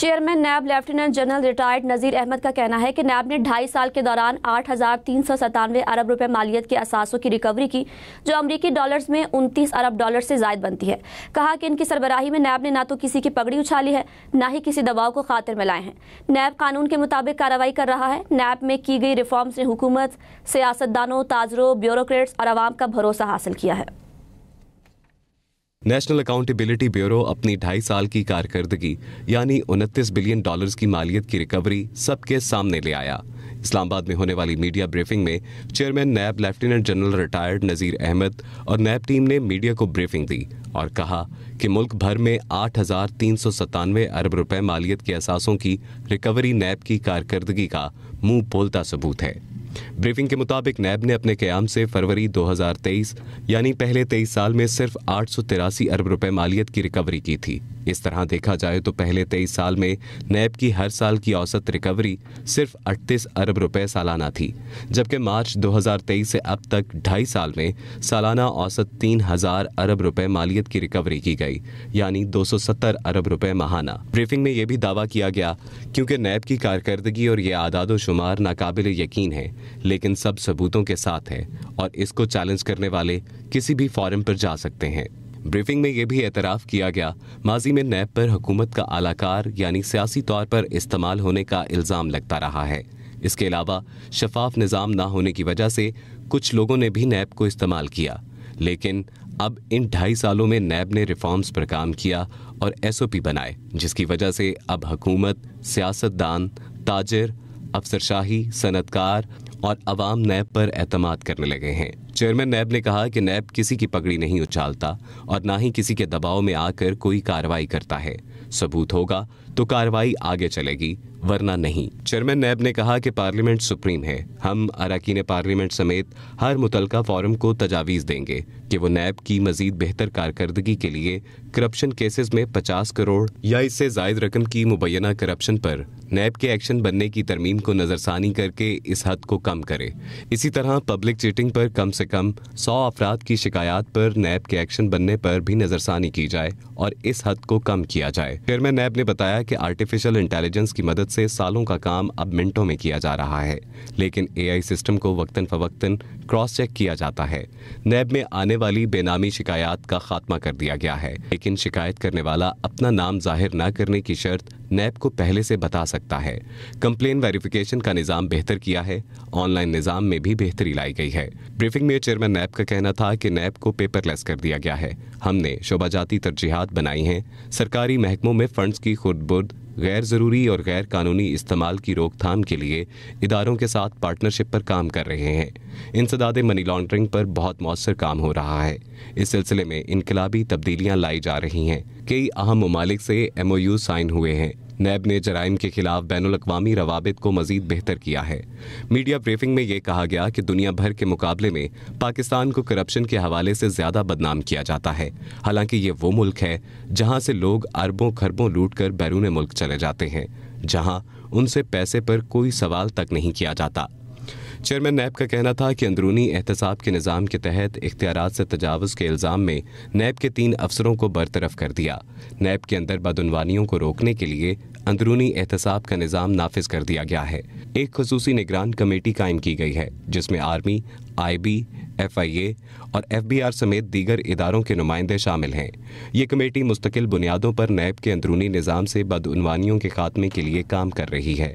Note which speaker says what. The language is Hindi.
Speaker 1: चेयरमैन नैब लेफ्टिनेंट जनरल रिटायर्ड नज़ीर अहमद का कहना है कि नैब ने 2.5 साल के दौरान 8,397 अरब रुपए मालियत के असासों की रिकवरी की, जो अमरीकी डॉलर्स में 29 अरब डॉलर से जायद बनती है। कहा कि इनकी सरबराही में नैब ने ना तो किसी की पगड़ी उछाली है, ना ही किसी दबाव को खातिर में लाए हैं। नैब कानून के मुताबिक कार्रवाई कर रहा है। नैब में की गई रिफॉर्म्स ने हुकूमत, सियासतदानों, ताजरों, ब्यूरोक्रेट्स और आवाम का भरोसा हासिल किया है।
Speaker 2: नेशनल अकाउंटेबिलिटी ब्यूरो अपनी 2.5 साल की कारकर्दगी यानी 29 बिलियन डॉलर्स की मालियत की रिकवरी सबके सामने ले आया। इस्लामाबाद में होने वाली मीडिया ब्रीफिंग में चेयरमैन नैब लेफ्टिनेंट जनरल रिटायर्ड नज़ीर अहमद और नैब टीम ने मीडिया को ब्रीफिंग दी और कहा कि मुल्क भर में 8,397 अरब रुपए मालियत के असासों की रिकवरी नैब की कारकर्दगी का मुंह बोलता सबूत है। ब्रीफिंग के मुताबिक नैब ने अपने क़याम से फरवरी 2023 यानी पहले 23 साल में सिर्फ 883 अरब रुपए मालियत की रिकवरी की थी। इस तरह देखा जाए तो पहले 23 साल में नैब की हर साल की औसत रिकवरी सिर्फ 38 अरब रुपए सालाना थी, जबकि मार्च 2023 से अब तक 2.5 साल में सालाना औसत 3,000 अरब रुपए मालियत की रिकवरी की गई, यानी 270 अरब रुपए माहाना। ब्रीफिंग में यह भी दावा किया गया क्योंकि नैब की कारकर्दगी और ये आदादो शुमार नाकाबिल यकीन है, लेकिन सब सबूतों के साथ है और इसको चैलेंज करने वाले किसी भी फोरम पर जा सकते हैं। ब्रीफिंग में यह भी एतराफ़ किया गया माजी में नैब पर हुकूमत का आलाकार यानी सियासी तौर पर इस्तेमाल होने का इल्ज़ाम लगता रहा है। इसके अलावा शफाफ निज़ाम ना होने की वजह से कुछ लोगों ने भी नैब को इस्तेमाल किया, लेकिन अब इन 2.5 सालों में नैब ने रिफॉर्म्स पर काम किया और SOP बनाए, जिसकी वजह से अब हुकूमत, सियासतदान, ताजिर, अफसरशाही, सनतकार और अवाम नैब पर एतमाद करने लगे हैं। चेयरमैन नैब ने कहा कि नैब किसी की पगड़ी नहीं उछालता और ना ही किसी के दबाव में आकर कोई कार्रवाई करता है। सबूत होगा तो कार्रवाई आगे चलेगी, वरना नहीं। चेयरमैन नैब ने कहा कि पार्लियामेंट सुप्रीम है। हम अरकान पार्लियामेंट समेत हर मुतलका फोरम को तजावीज़ देंगे कि वो नैब की मजीद बेहतर कारकर्दगी के लिए करप्शन केसेस में 50 करोड़ या इससे जायद रकम की मुबैना करप्शन पर नैब के एक्शन बनने की तरमीम को नजरसानी करके इस हद को कम करे। इसी तरह पब्लिक चीटिंग पर कम से कम 100 अफराद की शिकायत पर नैब के एक्शन बनने पर भी नजरसानी की जाए और इस हद को कम किया जाए। चेयरमैन नैब ने बताया कि आर्टिफिशियल इंटेलिजेंस की मदद से सालों का काम अब मिनटों में किया जा रहा है, लेकिन AI सिस्टम को वक्तन फवक्तन क्रॉस चेक किया जाता है। नैब में आने वाली बेनामी शिकायत का खात्मा कर दिया गया है, लेकिन शिकायत करने वाला अपना नाम जाहिर न करने की शर्त नैब को पहले से बता सकता है। कंप्लेन वेरिफिकेशन का निज़ाम बेहतर किया है। ऑनलाइन निज़ाम में भी बेहतरी लाई गई है। ब्रीफिंग में चेयरमैन नैब का कहना था कि नैब को पेपरलेस कर दिया गया है। हमने शोबाजाती तरजीहात बनाई हैं। सरकारी महकमों में फंड्स की खुर्द-बुर्द, गैर ज़रूरी और गैर कानूनी इस्तेमाल की रोकथाम के लिए इदारों के साथ पार्टनरशिप पर काम कर रहे हैं। इंसदादे मनी लॉन्ड्रिंग पर बहुत मौसर काम हो रहा है। इस सिलसिले में इनकलाबी तब्दीलियां लाई जा रही हैं। कई अहम ममालिक से MOU साइन हुए हैं। नैब ने जराइम के खिलाफ बैनुल-अक़वामी रवाबित को मजीद बेहतर किया है। मीडिया ब्रीफिंग में ये कहा गया कि दुनिया भर के मुकाबले में पाकिस्तान को करप्शन के हवाले से ज़्यादा बदनाम किया जाता है। हालांकि ये वो मुल्क है जहां से लोग अरबों खरबों लूट कर बैरून मुल्क चले जाते हैं, जहां उनसे पैसे पर कोई सवाल तक नहीं किया जाता। चेयरमैन नैब का कहना था कि अंदरूनी एहतसाब के निज़ाम के तहत इख्तियारात से तजावुज़ के इल्ज़ाम में नैब के 3 अफसरों को बरतरफ कर दिया। नैब के अंदर बदउनवानियों को रोकने के लिए अंदरूनी एहतसाब का निज़ाम नाफिज कर दिया गया है। एक खुसूसी निगरान कमेटी कायम की गई है, जिसमें आर्मी, IB, FIA और FBR समेत दीगर इदारों के नुमाइंदे शामिल हैं। ये कमेटी मुस्तकिल बुनियादों पर नैब के अंदरूनी निज़ाम से बदउनवानियों के खात्मे के लिए काम कर रही है।